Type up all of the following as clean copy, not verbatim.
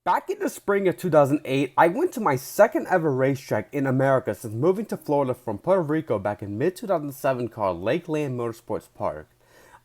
Back in the spring of 2008, I went to my second ever racetrack in America since moving to Florida from Puerto Rico back in mid 2007 called Lakeland Motorsports Park.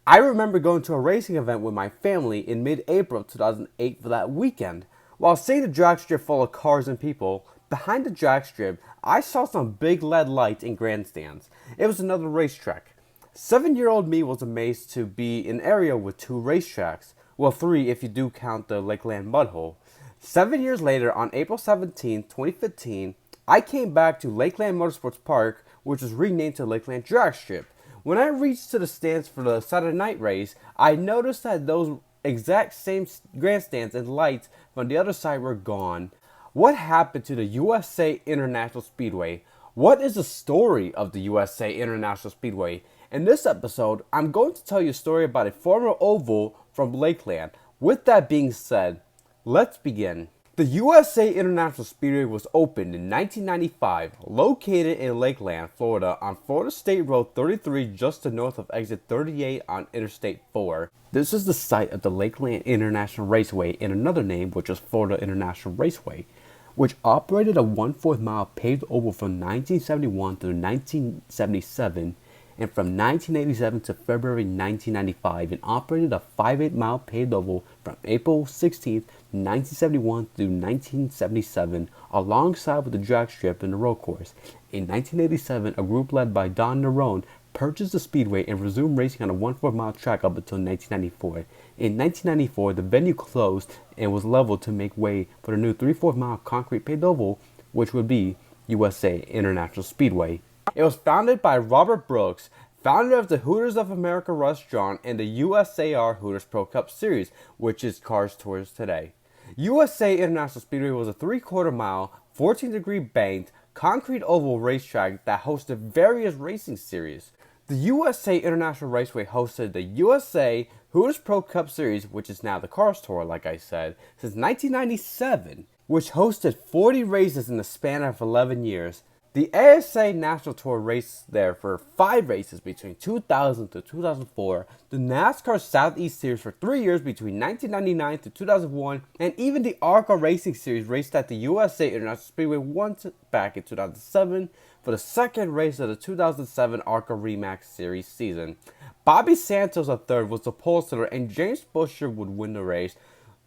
I remember going to a racing event with my family in mid April 2008 for that weekend. While seeing the drag strip full of cars and people, behind the drag strip, I saw some big LED lights and grandstands. It was another racetrack. 7-year-old me was amazed to be in an area with two racetracks. Well, three if you do count the Lakeland mud hole. 7 years later, on April 17, 2015, I came back to Lakeland Motorsports Park, which was renamed to Lakeland Drag Strip. When I reached to the stands for the Saturday night race, I noticed that those exact same grandstands and lights from the other side were gone. What happened to the USA International Speedway? What is the story of the USA International Speedway? In this episode, I'm going to tell you a story about a former oval from Lakeland. With that being said, let's begin. The USA International Speedway was opened in 1995, located in Lakeland, Florida, on Florida State Road 33 just to north of exit 38 on Interstate 4. This is the site of the Lakeland International Raceway in another name, which was Florida International Raceway, which operated a 1/4 mile paved oval from 1971 through 1977 and from 1987 to February 1995, and operated a 5/8 mile paved oval from April 16, 1971 through 1977, alongside with the drag strip and the road course. In 1987, a group led by Don Nerone purchased the speedway and resumed racing on a 1/4 mile track up until 1994. In 1994, the venue closed and was leveled to make way for the new 3/4 mile concrete paved oval, which would be USA International Speedway. It was founded by Robert Brooks, founder of the Hooters of America restaurant and the USAR Hooters Pro Cup Series, which is Cars Tours today. USA International Speedway was a 3/4 mile, 14-degree banked, concrete oval racetrack that hosted various racing series. The USA International Raceway hosted the USA Hooters Pro Cup Series, which is now the Cars Tour, like I said, since 1997, which hosted 40 races in the span of 11 years. The ASA National Tour raced there for 5 races between 2000 to 2004, the NASCAR Southeast Series for 3 years between 1999 to 2001, and even the ARCA Racing Series raced at the USA International Speedway once back in 2007 for the second race of the 2007 ARCA Remax Series season. Bobby Santos III was the pole sitter and James Buescher would win the race.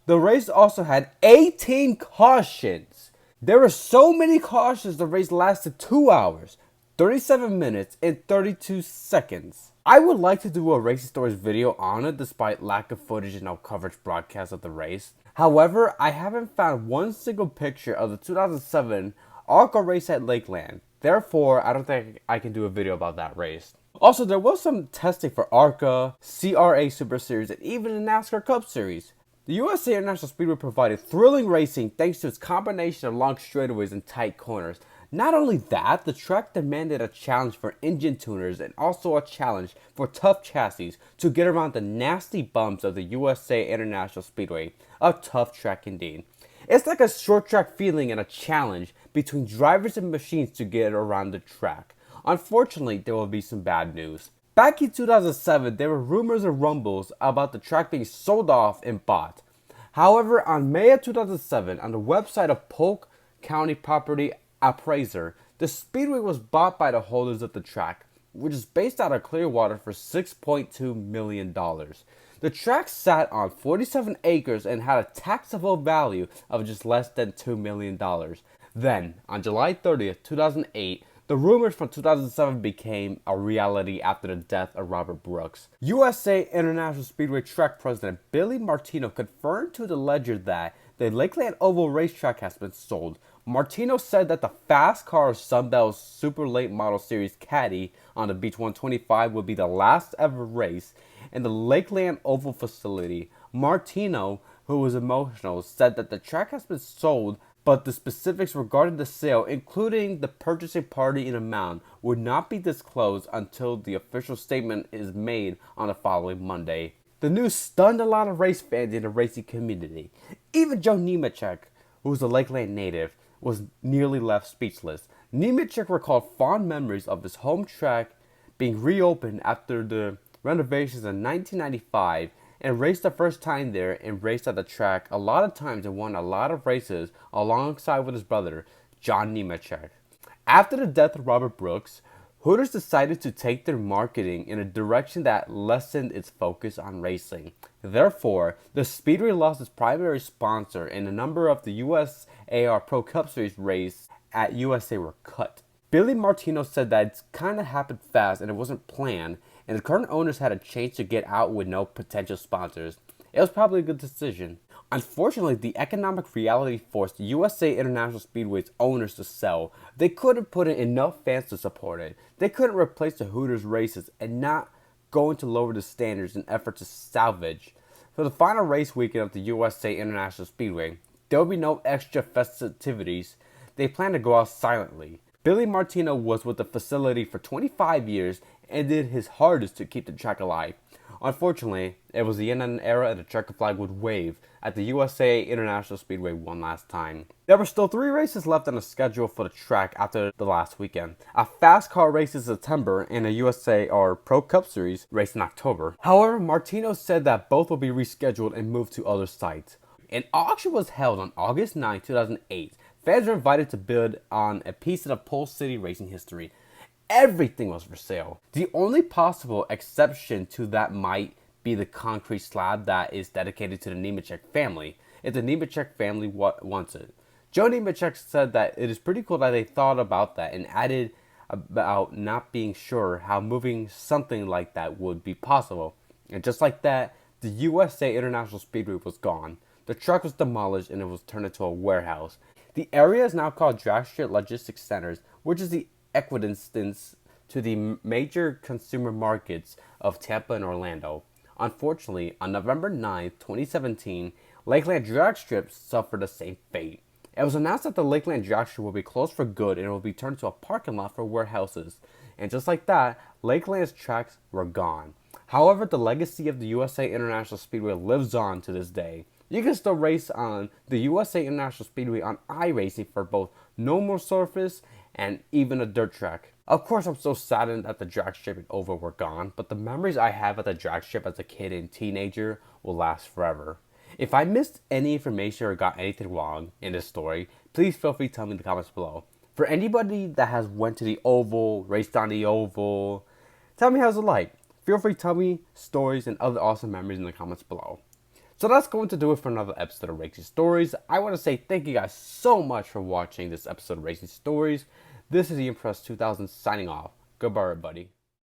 The race also had 18 cautions. There were so many cautions the race lasted 2 hours, 37 minutes, and 32 seconds. I would like to do a Racing Stories video on it despite lack of footage and no coverage broadcast of the race. However, I haven't found one single picture of the 2007 ARCA race at Lakeland. Therefore, I don't think I can do a video about that race. Also, there was some testing for ARCA, CRA Super Series, and even the NASCAR Cup Series. The USA International Speedway provided thrilling racing thanks to its combination of long straightaways and tight corners. Not only that, the track demanded a challenge for engine tuners and also a challenge for tough chassis to get around the nasty bumps of the USA International Speedway. A tough track indeed. It's like a short track feeling and a challenge between drivers and machines to get around the track. Unfortunately, there will be some bad news. Back in 2007, there were rumors and rumbles about the track being sold off and bought. However, on May of 2007, on the website of Polk County Property Appraiser, the speedway was bought by the holders of the track, which is based out of Clearwater, for $6.2 million. The track sat on 47 acres and had a taxable value of just less than $2 million. Then, on July 30th, 2008, the rumors from 2007 became a reality after the death of Robert Brooks. USA International Speedway track president Billy Martino confirmed to the Ledger that the Lakeland Oval racetrack has been sold. Martino said that the fast car of Sunbelt's Super Late Model Series Caddy on the Beach 125 would be the last ever race in the Lakeland Oval facility. Martino, who was emotional, said that the track has been sold, but the specifics regarding the sale, including the purchasing party and amount, would not be disclosed until the official statement is made on the following Monday. The news stunned a lot of race fans in the racing community. Even Joe Nemechek, who was a Lakeland native, was nearly left speechless. Nemechek recalled fond memories of his home track being reopened after the renovations in 1995 and raced the first time there and raced at the track a lot of times and won a lot of races alongside with his brother, John Nemechek. After the death of Robert Brooks, Hooters decided to take their marketing in a direction that lessened its focus on racing. Therefore, the Speedway lost its primary sponsor and a number of the USAR Pro Cup Series races at USA were cut. Billy Martinez said that it kind of happened fast and it wasn't planned, and the current owners had a chance to get out with no potential sponsors. It was probably a good decision. Unfortunately, the economic reality forced USA International Speedway's owners to sell. They couldn't put in enough fans to support it. They couldn't replace the Hooters races and not going to lower the standards in effort to salvage. For the final race weekend of the USA International Speedway, there will be no extra festivities. They plan to go out silently. Billy Martinez was with the facility for 25 years and did his hardest to keep the track alive. Unfortunately, it was the end of an era and the checkered flag would wave at the USA International Speedway one last time. There were still 3 races left on the schedule for the track after the last weekend. A fast car race in September and a USAR Pro Cup Series race in October. However, Martinez said that both will be rescheduled and moved to other sites. An auction was held on August 9, 2008. Fans were invited to bid on a piece of the Pole City racing history. Everything was for sale. The only possible exception to that might be the concrete slab that is dedicated to the Nemechek family, if the Nemechek family wants it. Joe Nemechek said that it is pretty cool that they thought about that and added about not being sure how moving something like that would be possible. And just like that, the USA International Speedway was gone. The truck was demolished and it was turned into a warehouse. The area is now called Drag Strip Logistics Centers, which is the equidistance to the major consumer markets of Tampa and Orlando. Unfortunately, on November 9, 2017, Lakeland Drag Strip suffered the same fate. It was announced that the Lakeland Drag Strip will be closed for good and it will be turned into a parking lot for warehouses. And just like that, Lakeland's tracks were gone. However, the legacy of the USA International Speedway lives on to this day. You can still race on the USA International Speedway on iRacing for both normal surface and even a dirt track. Of course, I'm so saddened that the drag strip and oval were gone, but the memories I have at the drag strip as a kid and teenager will last forever. If I missed any information or got anything wrong in this story, please feel free to tell me in the comments below. For anybody that has went to the oval, raced on the oval, tell me how's it like. Feel free to tell me stories and other awesome memories in the comments below. So that's going to do it for another episode of Racing Stories. I want to say thank you guys so much for watching this episode of Racing Stories. This is the Impress 2000 signing off. Goodbye, everybody.